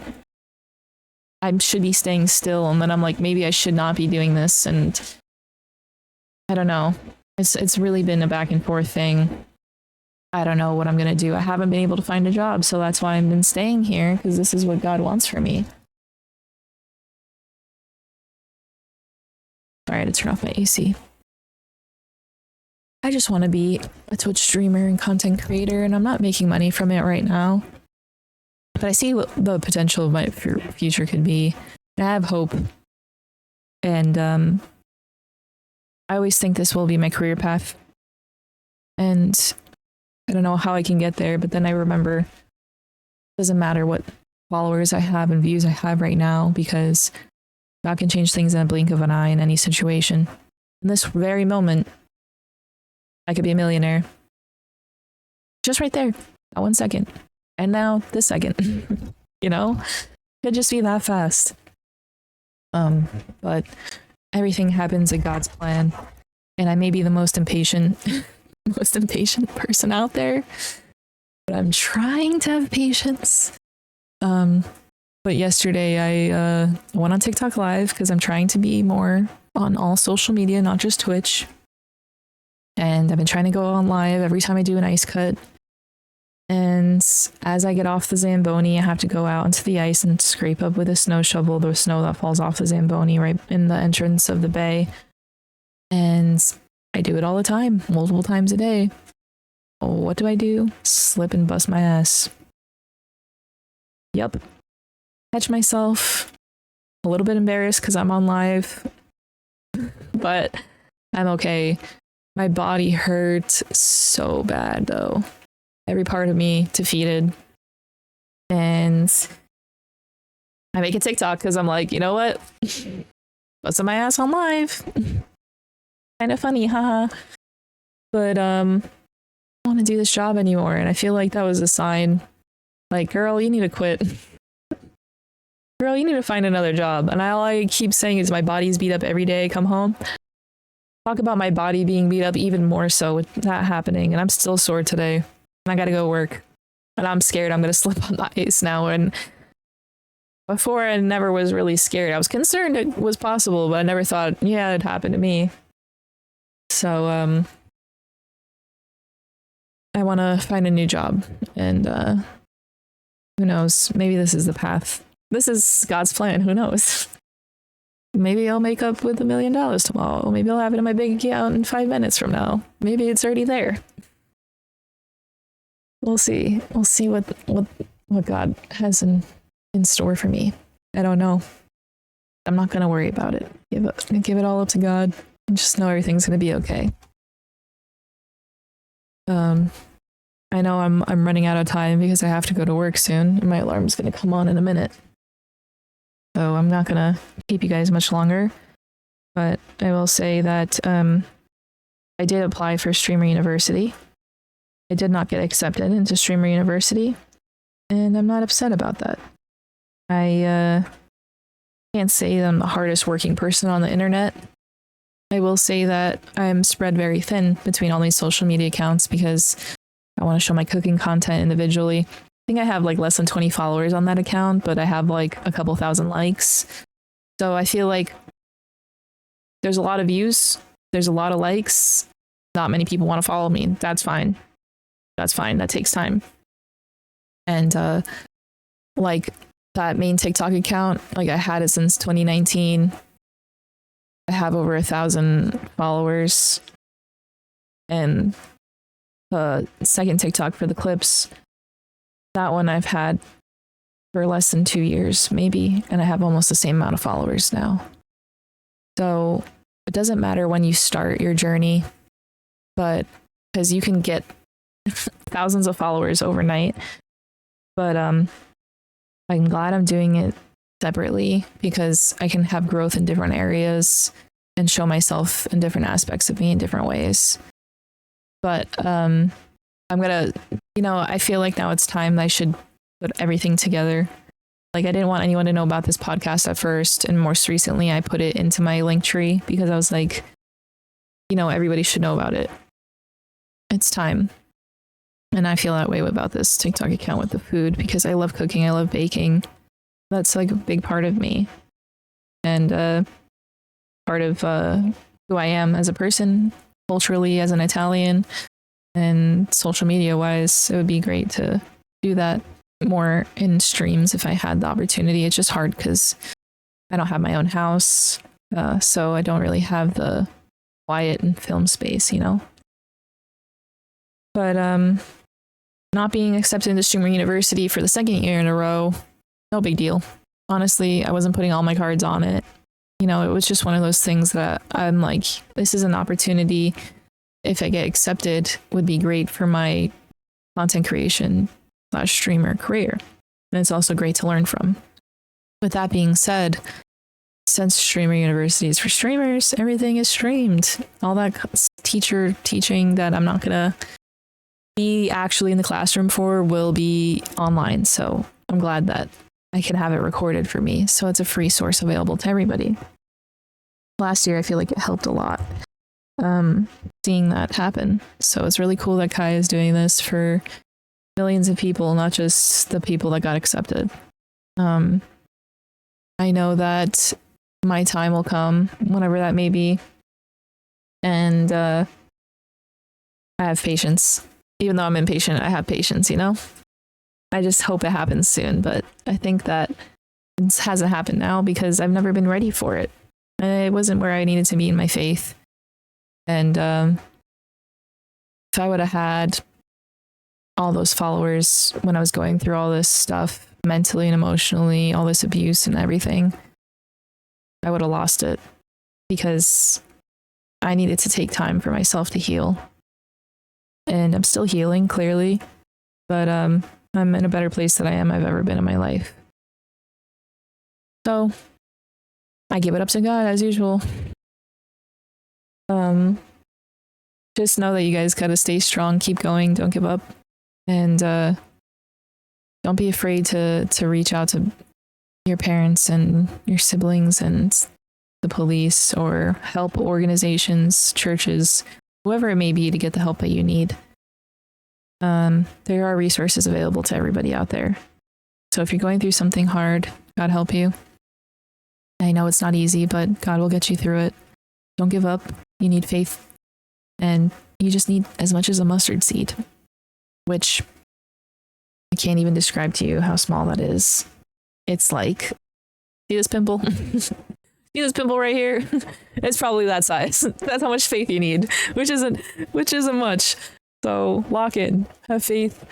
Speaker 1: I should be staying still? And then I'm like, maybe I should not be doing this. And I don't know. It's really been a back and forth thing. I don't know what I'm gonna do. I haven't been able to find a job, so that's why I've been staying here, because this is what God wants for me. All right, to turn off my AC. I just want to be a Twitch streamer and content creator, and I'm not making money from it right now. But I see what the potential of my future could be. And I have hope. And I always think this will be my career path. And I don't know how I can get there, but then I remember it doesn't matter what followers I have and views I have right now, because God can change things in a blink of an eye in any situation. In this very moment, I could be a millionaire. Just right there, at 1 second. And now this second, you know, could just be that fast. But everything happens in God's plan. And I may be the most impatient person out there, but I'm trying to have patience. But yesterday I went on TikTok Live because I'm trying to be more on all social media, not just Twitch. And I've been trying to go on live every time I do an ice cut. And as I get off the Zamboni, I have to go out into the ice and scrape up with a snow shovel the snow that falls off the Zamboni right in the entrance of the bay. And I do it all the time, multiple times a day. What do? Slip and bust my ass. Yep. Catch myself. A little bit embarrassed because I'm on live. But I'm okay. My body hurts so bad though. Every part of me defeated. And I make a TikTok because I'm like, you know what? Busting my ass on live. Kind of funny, haha. But I don't want to do this job anymore. And I feel like that was a sign. Like, girl, you need to quit. Girl, you need to find another job. And all I keep saying is my body's beat up every day I come home. Talk about my body being beat up even more so with that happening. And I'm still sore today. And I gotta go work. And I'm scared I'm gonna slip on the ice now. And before I never was really scared. I was concerned it was possible, but I never thought, yeah, it happened to me. So I want to find a new job. And who knows? Maybe this is the path. This is God's plan. Who knows? Maybe I'll make up with $1 million tomorrow. Maybe I'll have it in my bank account in 5 minutes from now. Maybe it's already there. We'll see. We'll see what God has in store for me. I don't know. I'm not gonna worry about it. Give it all up to God and just know everything's gonna be okay. I know I'm running out of time because I have to go to work soon and my alarm's gonna come on in a minute. So I'm not gonna keep you guys much longer. But I will say that I did apply for Streamer University. I did not get accepted into Streamer University, and I'm not upset about that. I can't say that I'm the hardest working person on the internet. I will say that I'm spread very thin between all these social media accounts because I want to show my cooking content individually. I think I have like less than 20 followers on that account, but I have like a couple thousand likes. So I feel like there's a lot of views, there's a lot of likes. Not many people want to follow me. That's fine. That's fine. That takes time. And like that main TikTok account, like I had it since 2019. I have over 1,000 followers. And the second TikTok for the clips, that one I've had for less than 2 years, maybe. And I have almost the same amount of followers now. So it doesn't matter when you start your journey, but because you can get thousands of followers overnight. But I'm glad I'm doing it separately because I can have growth in different areas and show myself in different aspects of me in different ways. But I'm gonna, I feel like now it's time I should put everything together. Like I didn't want anyone to know about this podcast at first, and most recently I put it into my Linktree because I was like, everybody should know about it. It's time. And I feel that way about this TikTok account with the food because I love cooking, I love baking. That's like a big part of me. And part of who I am as a person culturally as an Italian and social media wise, it would be great to do that more in streams if I had the opportunity. It's just hard because I don't have my own house, so I don't really have the quiet and film space, you know. But not being accepted into Streamer University for the second year in a row, no big deal. Honestly, I wasn't putting all my cards on it. You know, it was just one of those things that I'm like, this is an opportunity. If I get accepted, would be great for my content creation / streamer career. And it's also great to learn from. With that being said, since Streamer University is for streamers, everything is streamed. All that teacher teaching that I'm not going to be actually in the classroom for will be online. So I'm glad that I can have it recorded for me. So it's a free source available to everybody. Last year, I feel like it helped a lot seeing that happen. So it's really cool that Kai is doing this for millions of people, not just the people that got accepted. I know that my time will come, whenever that may be. And I have patience. Even though I'm impatient, I have patience, you know? I just hope it happens soon, but I think that it hasn't happened now because I've never been ready for it. And it wasn't where I needed to be in my faith. And if I would have had all those followers when I was going through all this stuff, mentally and emotionally, all this abuse and everything, I would have lost it because I needed to take time for myself to heal. And I'm still healing, clearly, but I'm in a better place than I've ever been in my life. So I give it up to God as usual. Just know that you guys gotta stay strong, keep going, don't give up, and don't be afraid to reach out to your parents and your siblings and the police or help organizations, churches, whoever it may be, to get the help that you need. There are resources available to everybody out there. So if you're going through something hard, God help you. I know it's not easy, but God will get you through it. Don't give up. You need faith. And you just need as much as a mustard seed, which I can't even describe to you how small that is. It's like, see this pimple? See this pimple right here? It's probably that size. That's how much faith you need, which isn't much. So lock in, have faith,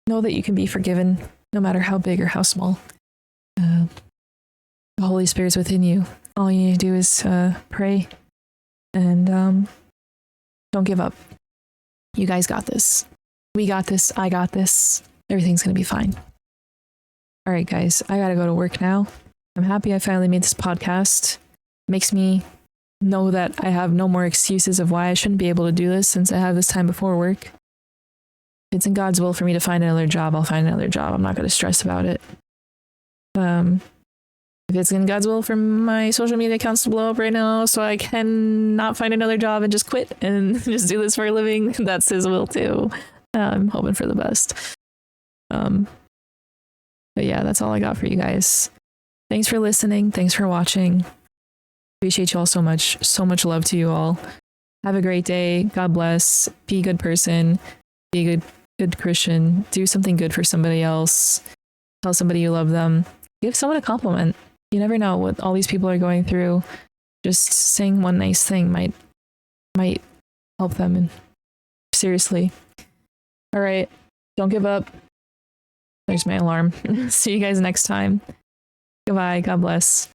Speaker 1: know that you can be forgiven no matter how big or how small. The Holy Spirit's within you. All you need to do is pray and don't give up. You guys got this. We got this. I got this. Everything's going to be fine. All right, guys, I got to go to work now. I'm happy I finally made this podcast. Makes me know that I have no more excuses of why I shouldn't be able to do this since I have this time before work. If it's in God's will for me to find another job, I'll find another job. I'm not going to stress about it. If it's in God's will for my social media accounts to blow up right now so I can not find another job and just quit and just do this for a living, that's his will too. I'm hoping for the best. But yeah, that's all I got for you guys. Thanks for listening. Thanks for watching. Appreciate you all so much. So much love to you all. Have a great day. God bless. Be a good person. Be a good Christian. Do something good for somebody else. Tell somebody you love them. Give someone a compliment. You never know what all these people are going through. Just saying one nice thing might help them. And seriously. All right. Don't give up. There's my alarm. See you guys next time. Goodbye. God bless.